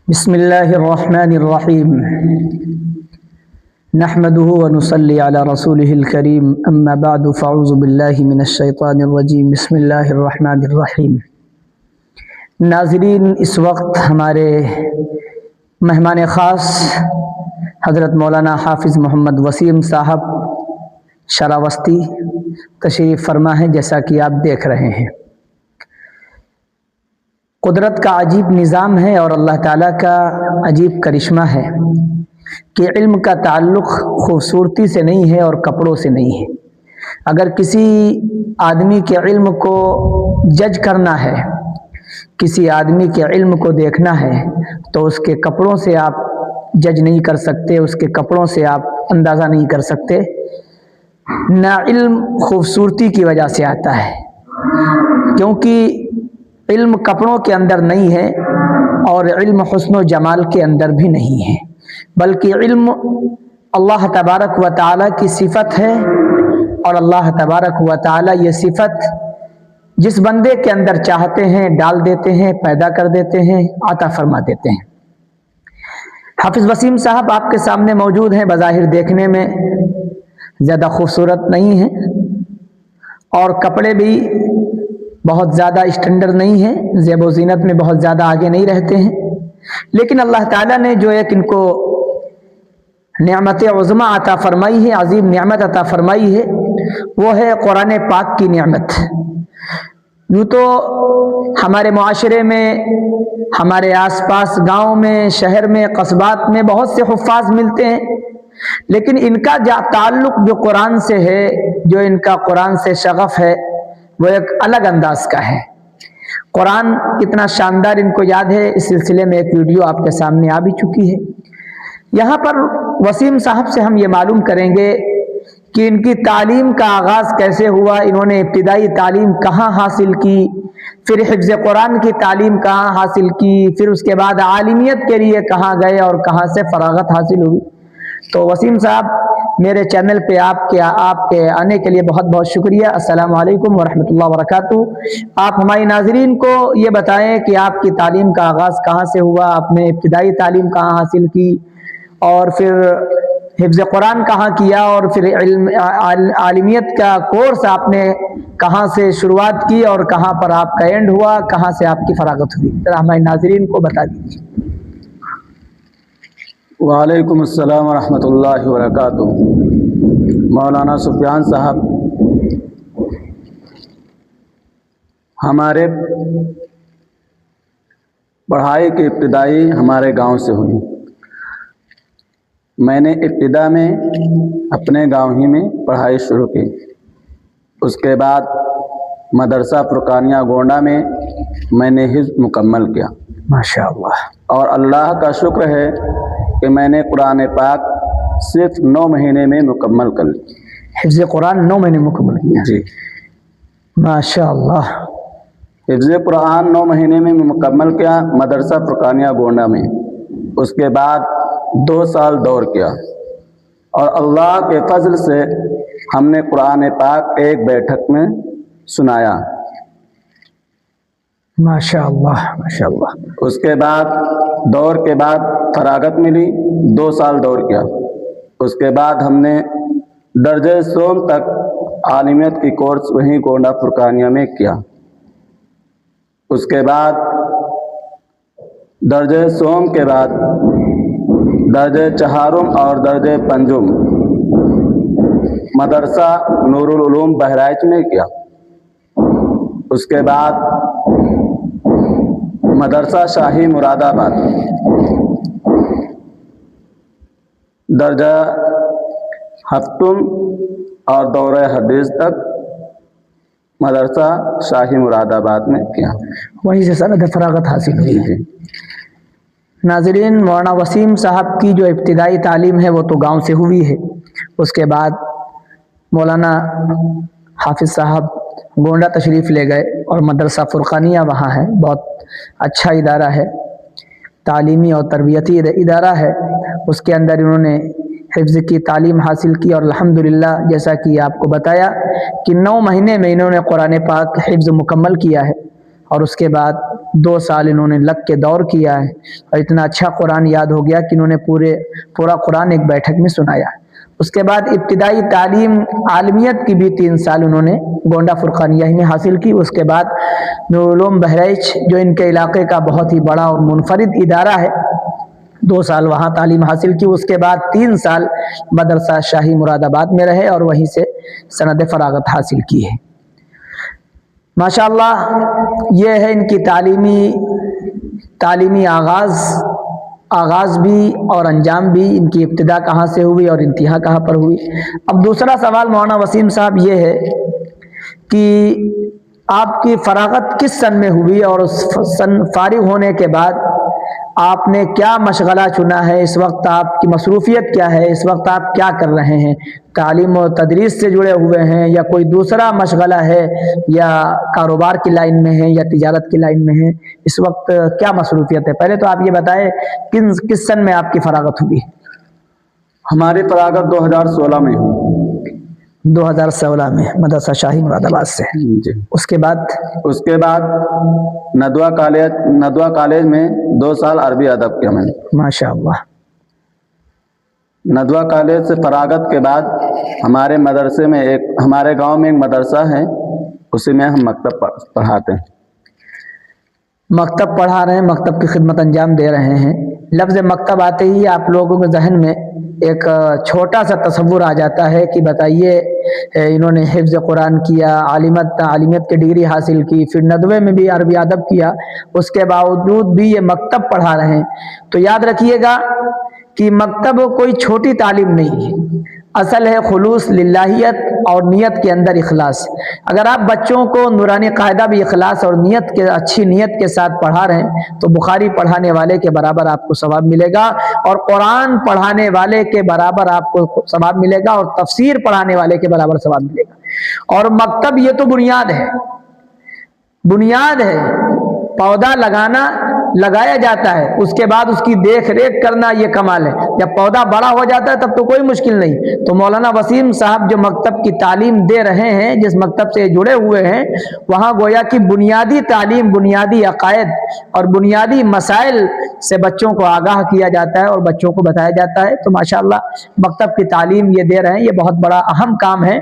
بسم اللہ الرحمن الرحیم نحمده ونصلی علی رسولہ الکریم اما بعد فاعوذ باللہ من الشیطان الرجیم بسم اللہ الرحمن الرحیم۔ ناظرین، اس وقت ہمارے مہمان خاص حضرت مولانا حافظ محمد وسیم صاحب شراوستی تشریف فرما ہے، جیسا کہ آپ دیکھ رہے ہیں۔ قدرت کا عجیب نظام ہے اور اللہ تعالیٰ کا عجیب کرشمہ ہے کہ علم کا تعلق خوبصورتی سے نہیں ہے اور کپڑوں سے نہیں ہے۔ اگر کسی آدمی کے علم کو جج کرنا ہے، کسی آدمی کے علم کو دیکھنا ہے، تو اس کے کپڑوں سے آپ جج نہیں کر سکتے، اس کے کپڑوں سے آپ اندازہ نہیں کر سکتے۔ نہ علم خوبصورتی کی وجہ سے آتا ہے، کیونکہ علم کپڑوں کے اندر نہیں ہے اور علم حسن و جمال کے اندر بھی نہیں ہے، بلکہ علم اللہ تبارک و تعالیٰ کی صفت ہے، اور اللہ تبارک و تعالیٰ یہ صفت جس بندے کے اندر چاہتے ہیں ڈال دیتے ہیں، پیدا کر دیتے ہیں، عطا فرما دیتے ہیں۔ حافظ وسیم صاحب آپ کے سامنے موجود ہیں، بظاہر دیکھنے میں زیادہ خوبصورت نہیں ہیں اور کپڑے بھی بہت زیادہ اسٹینڈرڈ نہیں ہیں، زیب و زینت میں بہت زیادہ آگے نہیں رہتے ہیں، لیکن اللہ تعالیٰ نے جو ایک ان کو نعمت عظمی عطا فرمائی ہے، عظیم نعمت عطا فرمائی ہے، وہ ہے قرآن پاک کی نعمت۔ یوں تو ہمارے معاشرے میں، ہمارے آس پاس گاؤں میں، شہر میں، قصبات میں بہت سے حفاظ ملتے ہیں، لیکن ان کا تعلق جو قرآن سے ہے، جو ان کا قرآن سے شغف ہے، وہ ایک الگ انداز کا ہے۔ قرآن کتنا شاندار ان کو یاد ہے، اس سلسلے میں ایک ویڈیو آپ کے سامنے آ بھی چکی ہے۔ یہاں پر وسیم صاحب سے ہم یہ معلوم کریں گے کہ ان کی تعلیم کا آغاز کیسے ہوا، انہوں نے ابتدائی تعلیم کہاں حاصل کی، پھر حفظ قرآن کی تعلیم کہاں حاصل کی، پھر اس کے بعد عالمیت کے لیے کہاں گئے اور کہاں سے فراغت حاصل ہوئی۔ تو وسیم صاحب، میرے چینل پہ آپ کے آنے کے لیے بہت بہت شکریہ۔ السلام علیکم ورحمۃ اللہ وبرکاتہ۔ آپ ہمارے ناظرین کو یہ بتائیں کہ آپ کی تعلیم کا آغاز کہاں سے ہوا، آپ نے ابتدائی تعلیم کہاں حاصل کی، اور پھر حفظ قرآن کہاں کیا، اور پھر عالمیت کا کورس آپ نے کہاں سے شروعات کی اور کہاں پر آپ کا اینڈ ہوا، کہاں سے آپ کی فراغت ہوئی، ذرا ہمارے ناظرین کو بتا دیجیے۔ وعلیکم السلام ورحمۃ اللہ وبرکاتہ۔ مولانا سفیان صاحب، ہمارے پڑھائی کی ابتدائی ہمارے گاؤں سے ہوئی۔ میں نے ابتدا میں اپنے گاؤں ہی میں پڑھائی شروع کی، اس کے بعد مدرسہ فرقانیہ گونڈہ میں نے حفظ مکمل کیا، ماشاءاللہ۔ اور اللہ کا شکر ہے کہ میں نے قرآن پاک صرف 9 مہینے میں مکمل کر لی۔ حفظ قرآن 9 مہینے مکمل کیا؟ جی، ماشاءاللہ۔ حفظ قرآن 9 مہینے میں مکمل کیا مدرسہ فرقانیہ گونڈہ میں، اس کے بعد 2 سال دور کیا، اور اللہ کے فضل سے ہم نے قرآن پاک ایک بیٹھک میں سنایا، ماشاءاللہ ماشاءاللہ۔ اس کے بعد دور کے بعد فراغت ملی، 2 سال دور کیا، اس کے بعد ہم نے درجہ سوم تک عالمیت کی کورس وہیں گونڈہ فرقانیہ میں کیا۔ اس کے بعد درجہ سوم کے بعد درجہ چہارم اور درجہ پنجم مدرسہ نور العلوم بہرائچ میں کیا۔ اس کے بعد مدرسہ شاہی مراد آباد درجہ ہفتم اور دورہ حدیث تک مدرسہ شاہی مراد آباد میں کیا، وہیں سے سند فراغت حاصل ہوئی ہے۔ ناظرین، مولانا وسیم صاحب کی جو ابتدائی تعلیم ہے وہ تو گاؤں سے ہوئی ہے، اس کے بعد مولانا حافظ صاحب گونڈہ تشریف لے گئے اور مدرسہ فرقانیہ وہاں ہے، بہت اچھا ادارہ ہے، تعلیمی اور تربیتی ادارہ ہے، اس کے اندر انہوں نے حفظ کی تعلیم حاصل کی، اور الحمدللہ جیسا کہ آپ کو بتایا کہ 9 مہینے میں انہوں نے قرآن پاک حفظ مکمل کیا ہے، اور اس کے بعد 2 سال انہوں نے لگ کے دور کیا ہے اور اتنا اچھا قرآن یاد ہو گیا کہ انہوں نے پورا قرآن ایک بیٹھک میں سنایا. اس کے بعد ابتدائی تعلیم عالمیت کی بھی 3 سال انہوں نے گونڈہ فرقانیہ ہی میں حاصل کی. اس کے بعد نورالعلوم بہرائچ جو ان کے علاقے کا بہت ہی بڑا اور منفرد ادارہ ہے 2 سال وہاں تعلیم حاصل کی. اس کے بعد 3 سال مدرسہ شاہی مراد آباد میں رہے اور وہیں سے سند فراغت حاصل کی ہے. ماشاءاللہ یہ ہے ان کی تعلیمی آغاز بھی اور انجام بھی. ان کی ابتدا کہاں سے ہوئی اور انتہا کہاں پر ہوئی. اب دوسرا سوال مولانا وسیم صاحب یہ ہے کہ آپ کی فراغت کس سن میں ہوئی اور اس سن فارغ ہونے کے بعد آپ نے کیا مشغلہ چنا ہے؟ اس وقت آپ کی مصروفیت کیا ہے؟ اس وقت آپ کیا کر رہے ہیں؟ تعلیم و تدریس سے جڑے ہوئے ہیں یا کوئی دوسرا مشغلہ ہے یا کاروبار کی لائن میں ہیں یا تجارت کی لائن میں ہیں؟ اس وقت کیا مصروفیت ہے؟ پہلے تو آپ یہ بتائیں کس سن میں آپ کی فراغت ہوئی؟ ہماری فراغت 2016 میں ہوئی. 2016 میں مدرسہ شاہی مراد آباد سے. جی. اس کے بعد ندوہ کالج میں 2 سال عربی ادب کیا میں نے. ماشاءاللہ. ندوہ کالج سے فراغت کے بعد ہمارے مدرسے میں ہمارے گاؤں میں ایک مدرسہ ہے، اسی میں ہم مکتب پڑھاتے ہیں. مکتب پڑھا رہے ہیں، مکتب کی خدمت انجام دے رہے ہیں. لفظ مکتب آتے ہی آپ لوگوں کے ذہن میں ایک چھوٹا سا تصور آ جاتا ہے کہ بتائیے انہوں نے حفظ قرآن کیا، عالمیت کی ڈگری حاصل کی، پھر ندوے میں بھی عربی ادب کیا، اس کے باوجود بھی یہ مکتب پڑھا رہے ہیں. تو یاد رکھیے گا کہ مکتب کوئی چھوٹی تعلیم نہیں ہے. اصل ہے خلوص للہیت اور نیت کے اندر اخلاص. اگر آپ بچوں کو نورانی قاعدہ بھی اخلاص اور اچھی نیت کے ساتھ پڑھا رہے ہیں تو بخاری پڑھانے والے کے برابر آپ کو ثواب ملے گا اور قرآن پڑھانے والے کے برابر آپ کو ثواب ملے گا اور تفسیر پڑھانے والے کے برابر ثواب ملے گا. اور مکتب یہ تو بنیاد ہے. پودا لگایا جاتا ہے، اس کے بعد اس کی دیکھ ریکھ کرنا یہ کمال ہے. جب پودا بڑا ہو جاتا ہے تب تو کوئی مشکل نہیں. تو مولانا وسیم صاحب جو مکتب کی تعلیم دے رہے ہیں، جس مکتب سے جڑے ہوئے ہیں، وہاں گویا کہ بنیادی تعلیم، بنیادی عقائد اور بنیادی مسائل سے بچوں کو آگاہ کیا جاتا ہے اور بچوں کو بتایا جاتا ہے. تو ماشاءاللہ مکتب کی تعلیم یہ دے رہے ہیں، یہ بہت بڑا اہم کام ہے.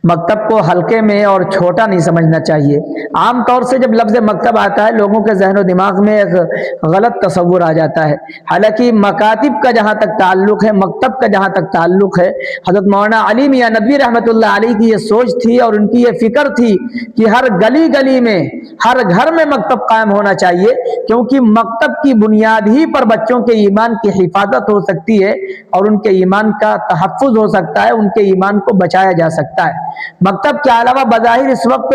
مکتب کو ہلکے میں اور چھوٹا نہیں سمجھنا چاہیے. عام طور سے جب لفظ مکتب آتا ہے لوگوں کے ذہن و دماغ میں ایک غلط تصور آ جاتا ہے. حالانکہ مکاتب کا جہاں تک تعلق ہے، مکتب کا جہاں تک تعلق ہے، حضرت مولانا علی میاں ندوی رحمۃ اللہ علیہ کی یہ سوچ تھی اور ان کی یہ فکر تھی کہ ہر گلی میں، ہر گھر میں مکتب قائم ہونا چاہیے، کیونکہ مکتب کی بنیاد ہی پر بچوں کے ایمان کی حفاظت ہو سکتی ہے اور ان کے ایمان کا تحفظ ہو سکتا ہے، ان کے ایمان کو بچایا جا سکتا ہے. مکتب کے علاوہ بظاہر اس وقت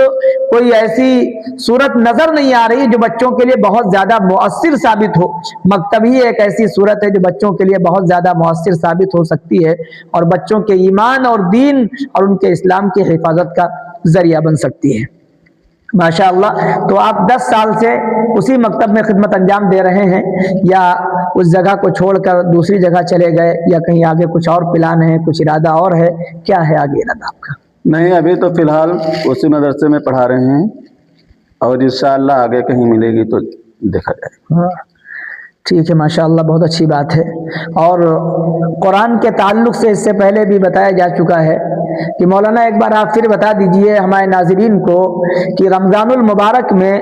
کوئی ایسی صورت نظر نہیں آ رہی جو بچوں کے لیے بہت زیادہ مؤثر ثابت ہو. مکتب ہی ایک ایسی صورت ہے جو بچوں کے لیے بہت زیادہ مؤثر ثابت ہو سکتی ہے اور بچوں کے ایمان اور دین اور ان کے اسلام کی حفاظت کا ذریعہ بن سکتی ہے. ماشاءاللہ. تو آپ 10 سال سے اسی مکتب میں خدمت انجام دے رہے ہیں یا اس جگہ کو چھوڑ کر دوسری جگہ چلے گئے یا کہیں آگے کچھ اور پلان ہے، کچھ ارادہ اور ہے؟ کیا ہے آگے ارادہ آپ کا؟ نہیں، ابھی تو فی الحال اسی مدرسے میں پڑھا رہے ہیں اور انشاءاللہ آگے کہیں ملے گی تو دیکھا جائے گا. ٹھیک ہے، ماشاءاللہ، بہت اچھی بات ہے. اور قرآن کے تعلق سے اس سے پہلے بھی بتایا جا چکا ہے کہ مولانا ایک بار آپ پھر بتا دیجئے ہمارے ناظرین کو کہ رمضان المبارک میں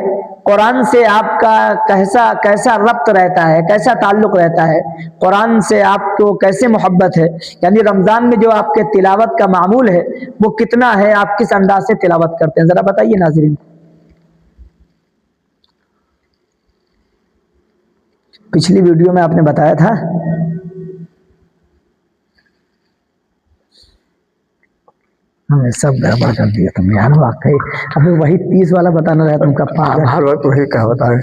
قرآن سے آپ کا کیسا ربط رہتا ہے، کیسا تعلق رہتا ہے، قرآن سے آپ کو کیسے محبت ہے، یعنی رمضان میں جو آپ کے تلاوت کا معمول ہے وہ کتنا ہے، آپ کس انداز سے تلاوت کرتے ہیں، ذرا بتائیے ناظرین. پچھلی ویڈیو میں آپ نے بتایا تھا. ہمیں سب گڑبڑ کر دیا تم یار، واقعی ابھی وہی 30 والا بتانا رہا تم کا. ہر وقت وہی کہا ہوتا ہے.